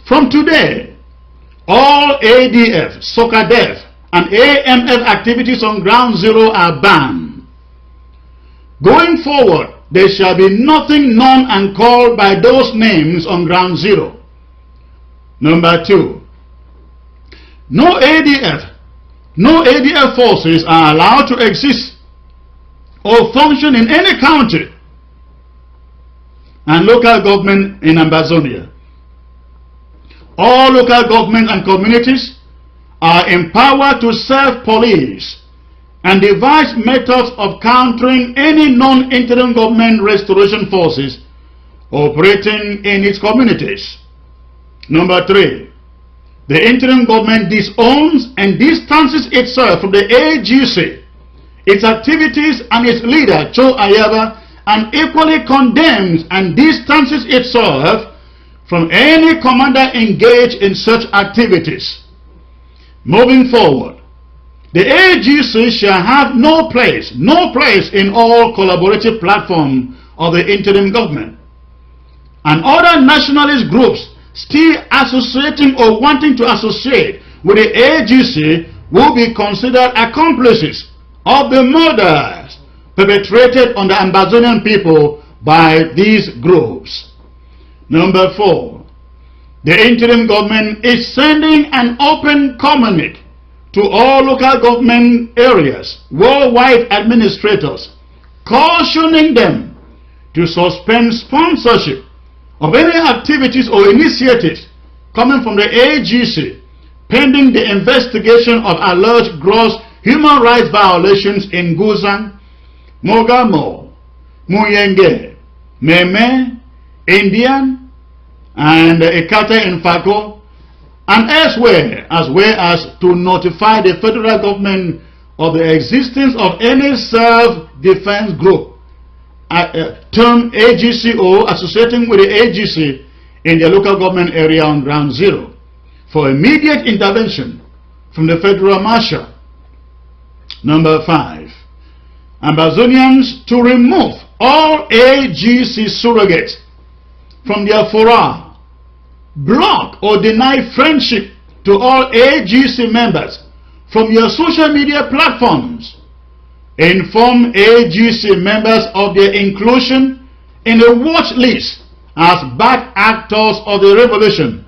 From today, all ADF, SOCADEF, and AMF activities on ground zero are banned. Going forward, there shall be nothing known and called by those names on ground zero. Number 2, no ADF forces are allowed to exist or function in any county and local government in Ambazonia. All local governments and communities are empowered to self-police and devise methods of countering any non-interim government restoration forces operating in its communities. Number 3, the interim government disowns and distances itself from the AGC, its activities, and its leader, Cho Ayaba, and equally condemns and distances itself from any commander engaged in such activities. Moving forward, the AGC shall have no place in all collaborative platforms of the interim government. And other nationalist groups still associating or wanting to associate with the AGC will be considered accomplices of the murders perpetrated on the Ambazonian people by these groups. Number 4, the interim government is sending an open communique to all local government areas, worldwide administrators, cautioning them to suspend sponsorship of any activities or initiatives coming from the AGC pending the investigation of alleged gross human rights violations in Guzan, Mogamo, Muyenge, Meme, Indian, and Ekata in Fako, and elsewhere, as well as to notify the federal government of the existence of any self-defense group termed AGCO associating with the AGC in the local government area on ground zero for immediate intervention from the federal marshal. Number 5, Ambazonians to remove all AGC surrogates from their fora, block or deny friendship to all AGC members from your social media platforms. Inform AGC members of their inclusion in a watch list as bad actors of the revolution.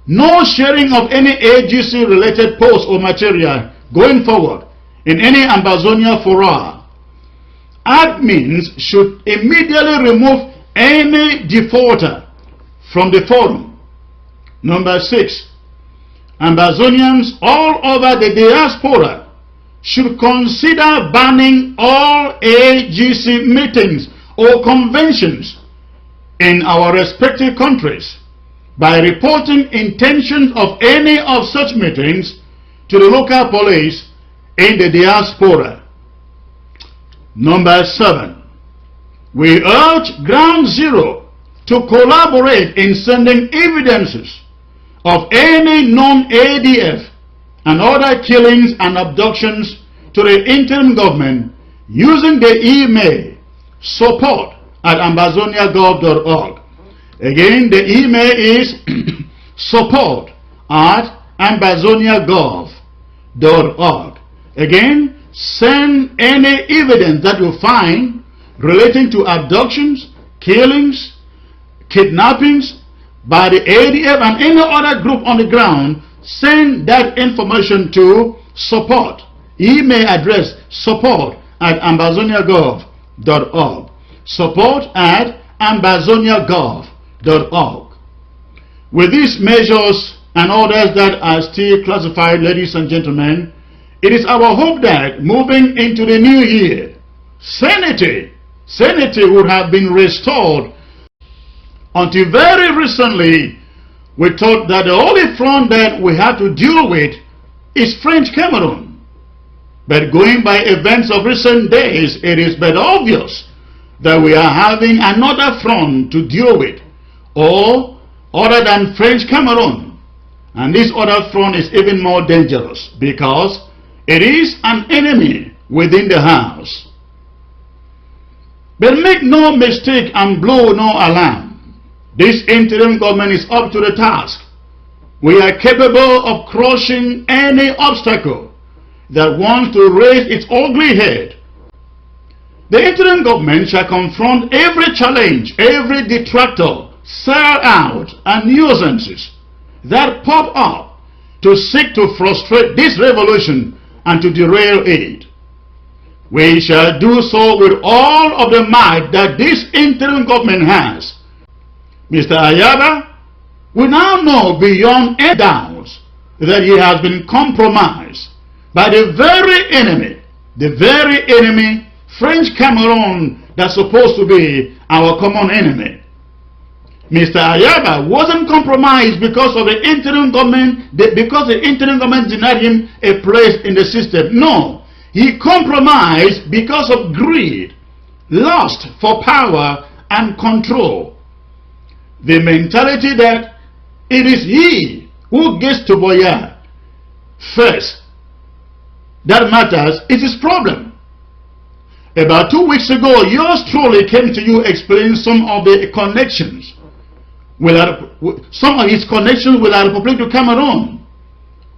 No sharing of any AGC related posts or material going forward in any Ambazonia fora. Admins should immediately remove any defaulter from the forum. Number 6, Ambazonians all over the diaspora should consider banning all AGC meetings or conventions in our respective countries by reporting intentions of any of such meetings to the local police in the diaspora. Number 7, we urge Ground Zero to collaborate in sending evidences of any non-ADF and other killings and abductions to the interim government using the email support@ambazoniagov.org. Again, the email is support@ambazoniagov.org. Again, send any evidence that you find relating to abductions, killings, kidnappings by the ADF and any other group on the ground. Send that information to support. Email address support@ambazoniagov.org. support@ambazoniagov.org. With these measures and others that are still classified, ladies and gentlemen, it is our hope that moving into the new year, sanity would have been restored. Until very recently, we thought that the only front that we had to deal with is French Cameroon. But going by events of recent days, it is but obvious that we are having another front to deal with, or other than French Cameroon. And this other front is even more dangerous because it is an enemy within the house. But make no mistake and blow no alarm. This interim government is up to the task we are capable of crushing any obstacle that wants to raise its ugly head. The interim government shall confront every challenge, every detractor, sell-out, and nuisances that pop up to seek to frustrate this revolution and to derail it. We shall do so with all of the might that this interim government has. Mr. Ayaba, we now know beyond any doubt that he has been compromised by the very enemy, French Cameroon, that's supposed to be our common enemy. Mr. Ayaba wasn't compromised because of the interim government, because the interim government denied him a place in the system. No, he compromised because of greed, lust for power and control. The mentality that it is he who gets to boyar first that matters is his problem. About 2 weeks ago, yours truly came to you explaining some of the connections some of his connections with the Republic of Cameroon.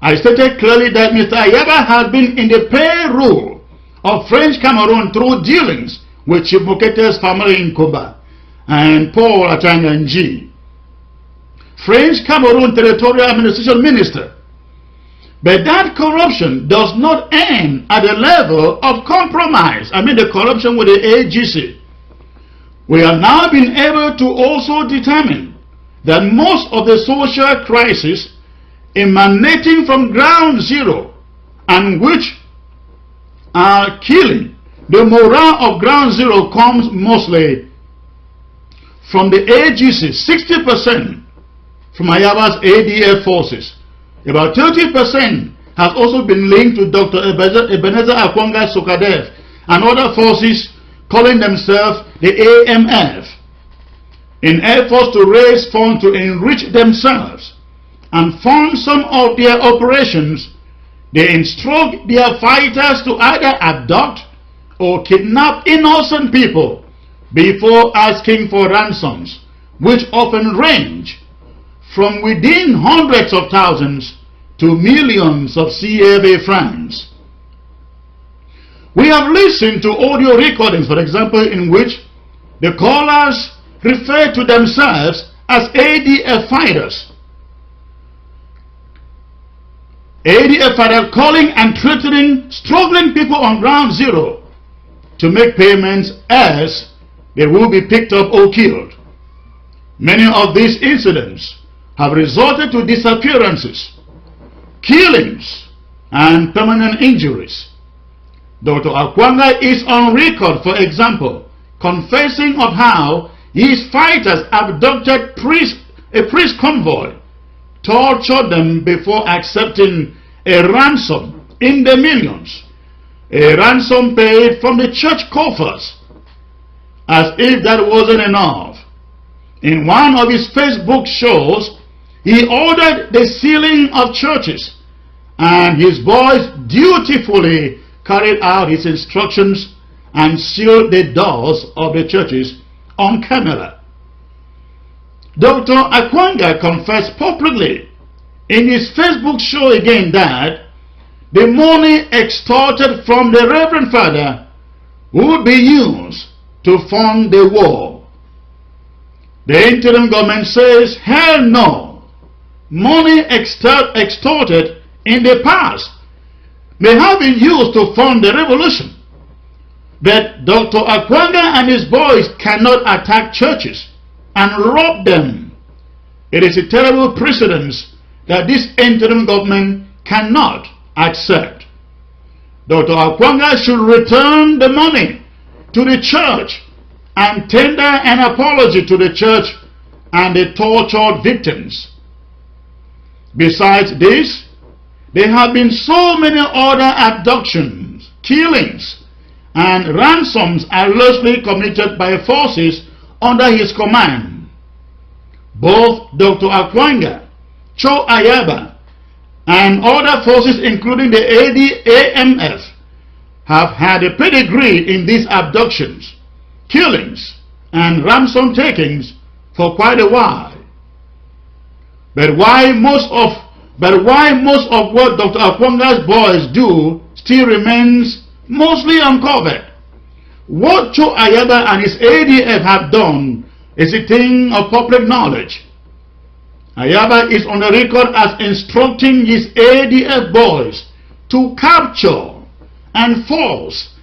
I stated clearly that Mr. Ayaba had been in the payroll of French Cameroon through dealings with Chief Mukete's family in Cuba and Paul Atanga G, French Cameroon Territorial Administration Minister. But that corruption does not end at the level of compromise. I mean the corruption with the AGC. We have now been able to also determine that most of the social crises emanating from ground zero and which are killing the morale of ground zero comes mostly from the AGC, 60% from Ayaba's ADF Forces. About 30% has also been linked to Dr. Ebenezer Akwanga's SOCADEF and other forces calling themselves the AMF, in efforts to raise funds to enrich themselves and fund some of their operations. They instruct their fighters to either abduct or kidnap innocent people before asking for ransoms, which often range from within hundreds of thousands to millions of CFA francs. We have listened to audio recordings, for example, in which the callers refer to themselves as ADF fighters. ADF fighters calling and threatening struggling people on ground zero to make payments as they will be picked up or killed. Many of these incidents have resulted to disappearances, killings, and permanent injuries. Dr. Akwanga is on record, for example, confessing of how his fighters abducted a priest convoy, tortured them before accepting a ransom in the millions, a ransom paid from the church coffers. As if that wasn't enough, in one of his Facebook shows, he ordered the sealing of churches, and his boys dutifully carried out his instructions and sealed the doors of the churches on camera. Dr. Akwanga confessed publicly in his Facebook show again that the money extorted from the Reverend Father would be used to fund the war. The interim government says, hell no. Money extorted in the past may have been used to fund the revolution. But Dr. Akwanga and his boys cannot attack churches and rob them. It is a terrible precedence that this interim government cannot accept. Dr. Akwanga should return the money to the church and tender an apology to the church and the tortured victims. Besides this, there have been so many other abductions, killings, and ransoms allegedly committed by forces under his command. Both Dr. Akwanga, Cho Ayaba, and other forces including the AMF have had a pedigree in these abductions, killings, and ransom takings for quite a while. But why most of what Dr. Akwanga's boys do still remains mostly uncovered. What Cho Ayaba and his ADF have done is a thing of public knowledge. Ayaba is on the record as instructing his ADF boys to capture and force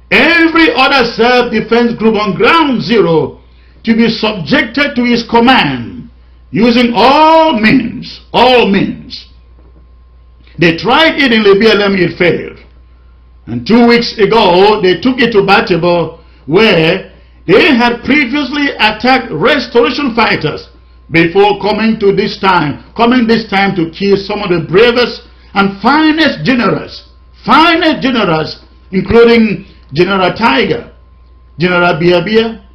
every other self-defense group on ground zero to be subjected to his command using all means, all means. They tried it in Libya, it failed. And 2 weeks ago, they took it to Batabo, where they had previously attacked restoration fighters before coming this time to kill some of the bravest and finest generals, including General Tiger, General Biabia,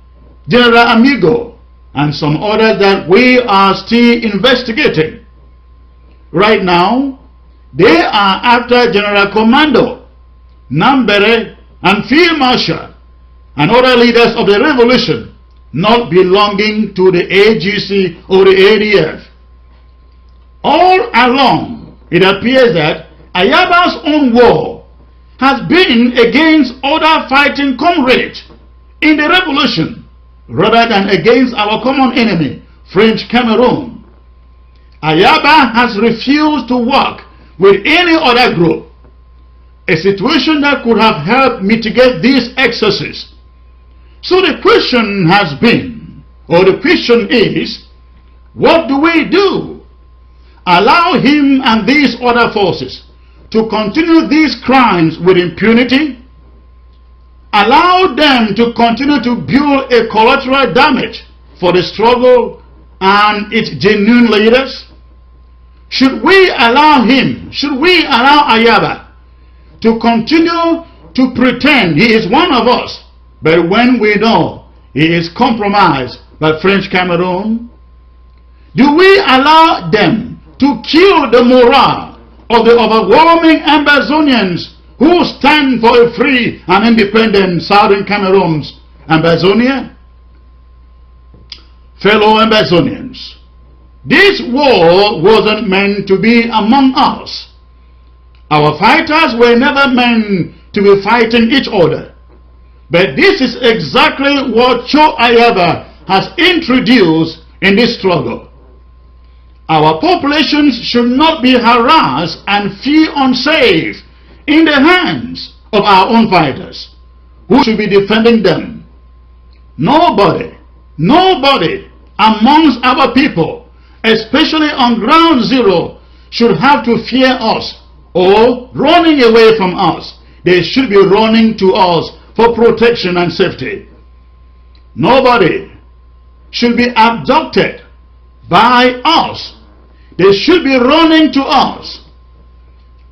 General Amigo, and some others that we are still investigating. Right now, they are after General Commando, Nambere, and Field Marshal, and other leaders of the revolution not belonging to the AGC or the ADF. All along, it appears that Ayaba's own war has been against other fighting comrades in the revolution rather than against our common enemy, French Cameroon. Ayaba has refused to work with any other group, a situation that could have helped mitigate these excesses. So the question has been, or the question is, what do we do? Allow him and these other forces to continue these crimes with impunity? Allow them to continue to build a collateral damage for the struggle and its genuine leaders? Should we allow him, should we allow Ayaba to continue to pretend he is one of us, but when we know he is compromised by French Cameroon? Do we allow them to kill the morale of the overwhelming Ambazonians who stand for a free and independent Southern Cameroon's Ambazonia? Fellow Ambazonians, this war wasn't meant to be among us. Our fighters were never meant to be fighting each other. But this is exactly what Cho Ayaba has introduced in this struggle. Our populations should not be harassed and feel unsafe in the hands of our own fighters. Who should be defending them? Nobody amongst our people, especially on ground zero, should have to fear us or running away from us. They should be running to us for protection and safety. Nobody should be abducted by us. They should be running to us.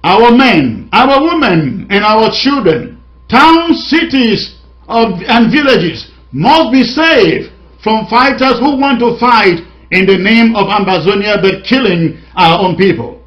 Our men, our women, and our children, towns, cities, and villages must be saved from fighters who want to fight in the name of Ambazonia but killing our own people.